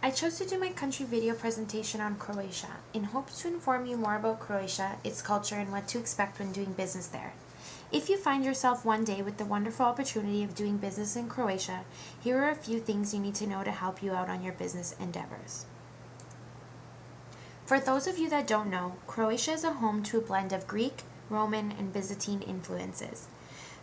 I chose to do my country video presentation on Croatia in hopes to inform you more about Croatia, its culture, and what to expect when doing business there. If you find yourself one day with the wonderful opportunity of doing business in Croatia, here are a few things you need to know to help you out on your business endeavors. For those of you that don't know, Croatia is a home to a blend of Greek, Roman, and Byzantine influences.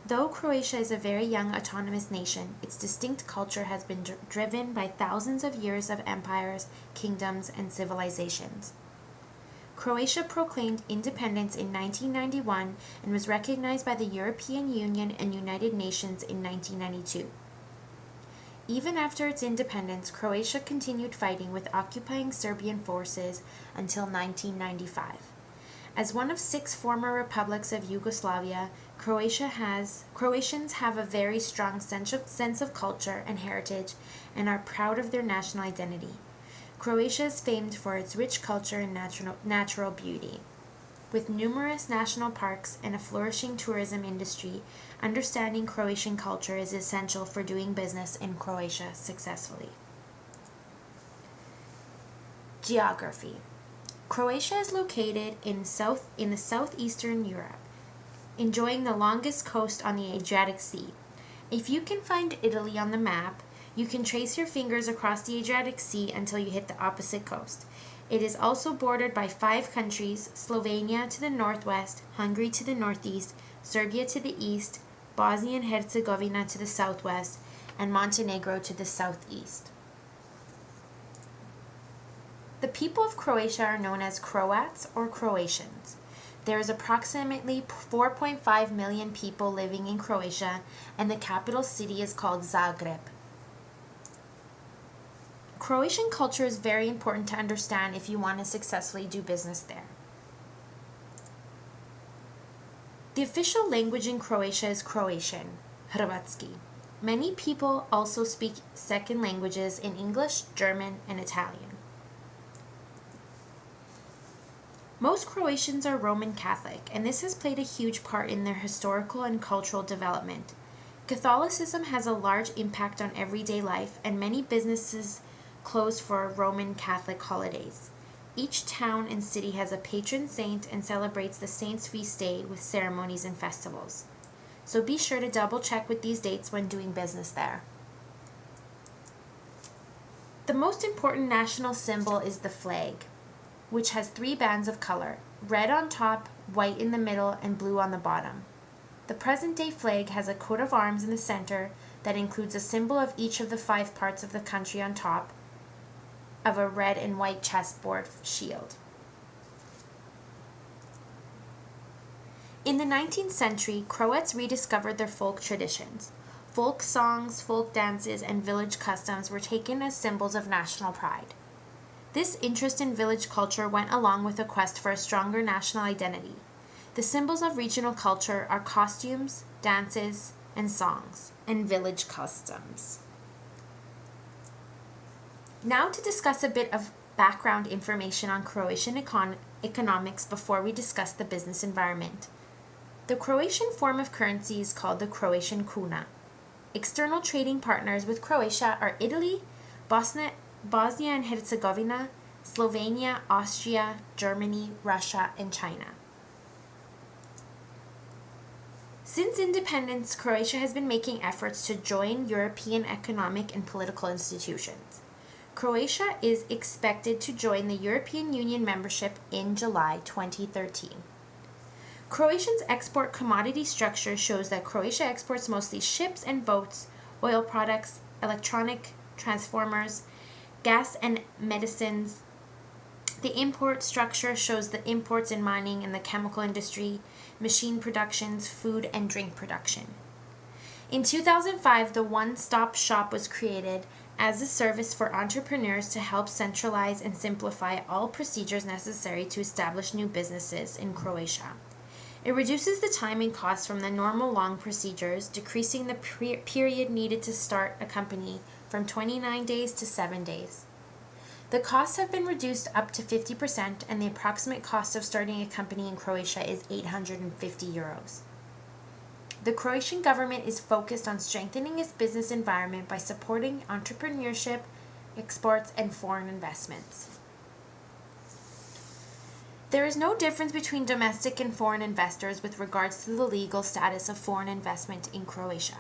Though Croatia is a very young autonomous nation, its distinct culture has been driven by thousands of years of empires, kingdoms, and civilizations. Croatia proclaimed independence in 1991 and was recognized by the European Union and United Nations in 1992. Even after its independence, Croatia continued fighting with occupying Serbian forces until 1995. As one of 6 former republics of Yugoslavia, Croatians have a very strong sense of culture and heritage and are proud of their national identity. Croatia is famed for its rich culture and natural beauty. With numerous national parks and a flourishing tourism industry, understanding Croatian culture is essential for doing business in Croatia successfully. Geography. Croatia is located in the southeastern Europe, enjoying the longest coast on the Adriatic Sea. If you can find Italy on the map, you can trace your fingers across the Adriatic Sea until you hit the opposite coast. It is also bordered by 5 countries: Slovenia to the northwest, Hungary to the northeast, Serbia to the east, Bosnia and Herzegovina to the southwest, and Montenegro to the southeast. The people of Croatia are known as Croats or Croatians. There is approximately 4.5 million people living in Croatia, and the capital city is called Zagreb. Croatian culture is very important to understand if you want to successfully do business there. The official language in Croatia is Croatian, Hrvatski. Many people also speak second languages in English, German, and Italian. Most Croatians are Roman Catholic, and this has played a huge part in their historical and cultural development. Catholicism has a large impact on everyday life, and many businesses close for Roman Catholic holidays. Each town and city has a patron saint and celebrates the saint's feast day with ceremonies and festivals. So be sure to double check with these dates when doing business there. The most important national symbol is the flag, which has 3 bands of color: red on top, white in the middle, and blue on the bottom. The present-day flag has a coat of arms in the center that includes a symbol of each of the 5 parts of the country on top of a red and white chessboard shield. In the 19th century, Croats rediscovered their folk traditions. Folk songs, folk dances, and village customs were taken as symbols of national pride. This interest in village culture went along with a quest for a stronger national identity. The symbols of regional culture are costumes, dances, and songs, and village customs. Now to discuss a bit of background information on Croatian economics before we discuss the business environment. The Croatian form of currency is called the Croatian kuna. External trading partners with Croatia are Italy, Bosnia and Herzegovina, Slovenia, Austria, Germany, Russia, and China. Since independence, Croatia has been making efforts to join European economic and political institutions. Croatia is expected to join the European Union membership in July 2013. Croatia's export commodity structure shows that Croatia exports mostly ships and boats, oil products, electronic transformers, gas and medicines. The import structure shows the imports in mining and the chemical industry, machine productions, food and drink production. In 2005, the One-Stop Shop was created as a service for entrepreneurs to help centralize and simplify all procedures necessary to establish new businesses in Croatia. It reduces the time and cost from the normal long procedures, decreasing the period needed to start a company from 29 days to 7 days. The costs have been reduced up to 50%, and the approximate cost of starting a company in Croatia is €850. The Croatian government is focused on strengthening its business environment by supporting entrepreneurship, exports, and foreign investments. There is no difference between domestic and foreign investors with regards to the legal status of foreign investment in Croatia.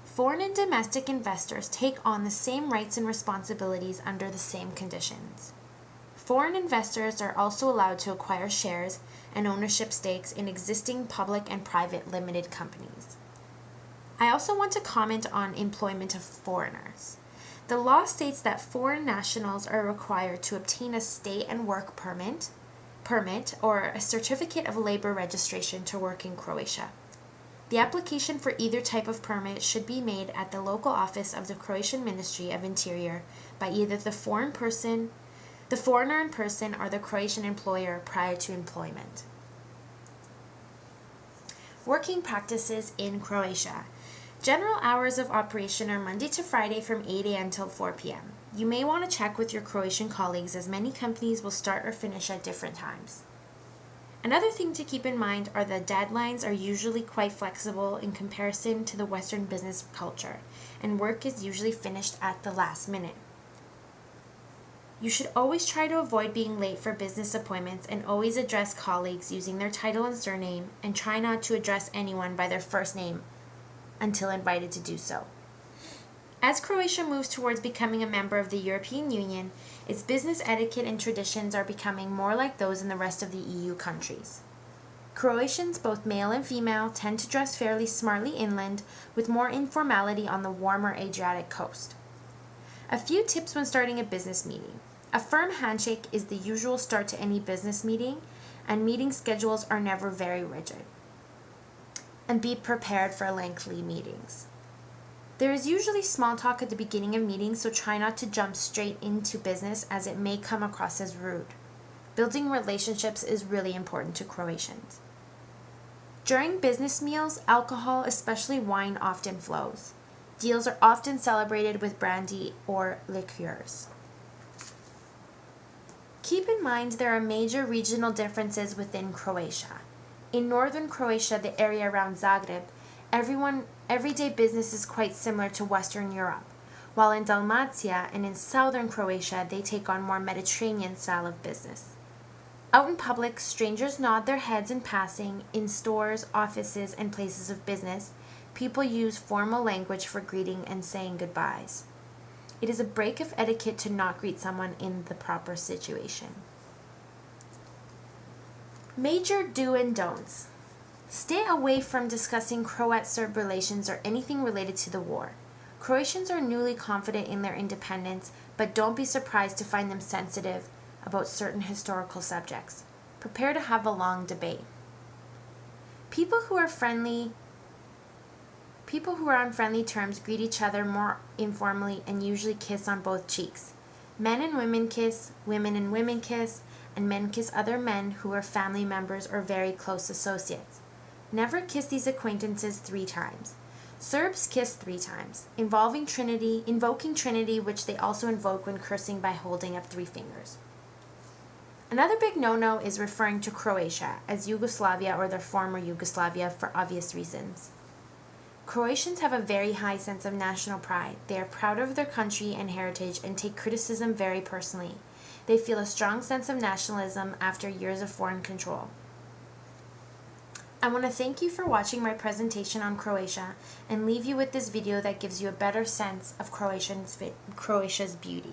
Foreign and domestic investors take on the same rights and responsibilities under the same conditions. Foreign investors are also allowed to acquire shares and ownership stakes in existing public and private limited companies. I also want to comment on employment of foreigners. The law states that foreign nationals are required to obtain a stay and work permit or a certificate of labor registration to work in Croatia. The application for either type of permit should be made at the local office of the Croatian Ministry of Interior by either the foreigner in person, or the Croatian employer prior to employment. Working practices in Croatia. General hours of operation are Monday to Friday from 8 a.m. till 4 p.m. You may want to check with your Croatian colleagues, as many companies will start or finish at different times. Another thing to keep in mind are that deadlines are usually quite flexible in comparison to the Western business culture, and work is usually finished at the last minute. You should always try to avoid being late for business appointments, and always address colleagues using their title and surname, and try not to address anyone by their first name until invited to do so. As Croatia moves towards becoming a member of the European Union, its business etiquette and traditions are becoming more like those in the rest of the EU countries. Croatians, both male and female, tend to dress fairly smartly inland, with more informality on the warmer Adriatic coast. A few tips when starting a business meeting. A firm handshake is the usual start to any business meeting, and meeting schedules are never very rigid. And be prepared for lengthy meetings. There is usually small talk at the beginning of meetings, so try not to jump straight into business, as it may come across as rude. Building relationships is really important to Croatians. During business meals, alcohol, especially wine, often flows. Deals are often celebrated with brandy or liqueurs. Keep in mind there are major regional differences within Croatia. In northern Croatia, the area around Zagreb, everyday business is quite similar to Western Europe, while in Dalmatia and in southern Croatia, they take on more Mediterranean style of business. Out in public, strangers nod their heads in passing. In stores, offices, and places of business, people use formal language for greeting and saying goodbyes. It is a break of etiquette to not greet someone in the proper situation. Major do and don'ts. Stay away from discussing Croat-Serb relations or anything related to the war. Croatians are newly confident in their independence, but don't be surprised to find them sensitive about certain historical subjects. Prepare to have a long debate. People who are on friendly terms greet each other more informally and usually kiss on both cheeks. Men and women kiss, women and women kiss, and men kiss other men who are family members or very close associates. Never kiss these acquaintances 3 times. Serbs kiss 3 times, invoking Trinity, which they also invoke when cursing by holding up 3 fingers. Another big no-no is referring to Croatia as Yugoslavia or the former Yugoslavia for obvious reasons. Croatians have a very high sense of national pride. They are proud of their country and heritage and take criticism very personally. They feel a strong sense of nationalism after years of foreign control. I want to thank you for watching my presentation on Croatia and leave you with this video that gives you a better sense of Croatia's beauty.